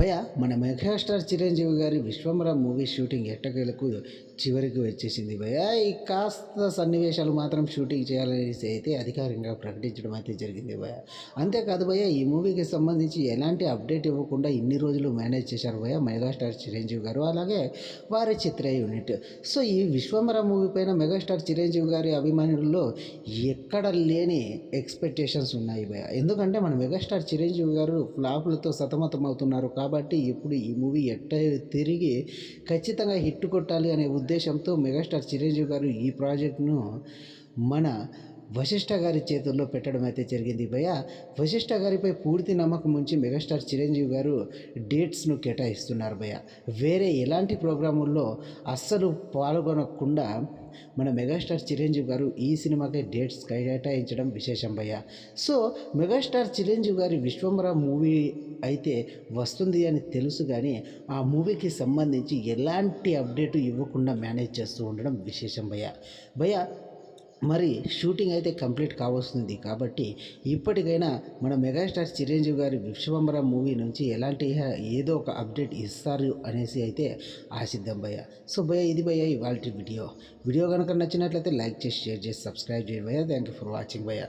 భయ్య మన మెగాస్టార్ చిరంజీవి గారి విశ్వంబర మూవీ షూటింగ్ ఎట్టకేలకు చివరికి వచ్చేసింది భయ్య. ఈ కాస్త సన్నివేశాలు మాత్రం షూటింగ్ చేయాలనేసి అయితే అధికారికంగా ప్రకటించడం అయితే జరిగింది భయ్య. అంతేకాదు భయ్య, ఈ మూవీకి సంబంధించి ఎలాంటి అప్డేట్ ఇవ్వకుండా ఇన్ని రోజులు మేనేజ్ చేశారు భయ్య మెగాస్టార్ చిరంజీవి గారు, అలాగే వారి చిత్ర యూనిట్. సో ఈ విశ్వంబర మూవీ పైన మెగాస్టార్ చిరంజీవి గారి అభిమానుల్లో ఎక్కడ లేని ఎక్స్పెక్టేషన్స్ ఉన్నాయి భయ్య. ఎందుకంటే మన మెగాస్టార్ చిరంజీవి గారు ఫ్లాపులతో సతమతం అవుతున్నారు కాబట్టి ఇప్పుడు ఈ మూవీ తిరిగి ఖచ్చితంగా హిట్ కొట్టాలి అనే ఉద్దేశంతో మెగాస్టార్ చిరంజీవి గారు ఈ ప్రాజెక్ట్ను మన వశిష్ఠ గారి చేతుల్లో పెట్టడం అయితే జరిగింది భయ్య. వశిష్ఠ గారిపై పూర్తి నమ్మకం ఉంచి మెగాస్టార్ చిరంజీవి గారు డేట్స్ను కేటాయిస్తున్నారు భయ్య. వేరే ఎలాంటి ప్రోగ్రాముల్లో అస్సలు పాల్గొనకుండా మన మెగాస్టార్ చిరంజీవి గారు ఈ సినిమాకి డేట్స్ కేటాయించడం విశేషం భయ్య. సో మెగాస్టార్ చిరంజీవి గారి విశ్వంబర మూవీ అయితే వస్తుంది అని తెలుసు, కానీ ఆ మూవీకి సంబంధించి ఎలాంటి అప్డేటు ఇవ్వకుండా మేనేజ్ చేస్తూ ఉండడం విశేషం భయ్య. మరి షూటింగ్ అయితే కంప్లీట్ కావస్తుంది కాబట్టి ఇప్పటికైనా మన మెగాస్టార్ చిరంజీవి గారి విశ్వంబర మూవీ నుంచి ఎలాంటి ఏదో ఒక అప్డేట్ ఇస్తారు అనేసి అయితే ఆశిద్దాం భయ్య. సో భయ్య, ఇది భయ్య ఇవాల్టి వీడియో కనుక నచ్చినట్లయితే లైక్ చేసి షేర్ చేసి సబ్స్క్రైబ్ చేయండి భయ్య. థ్యాంక్ యూ ఫర్ వాచింగ్ భయ్య.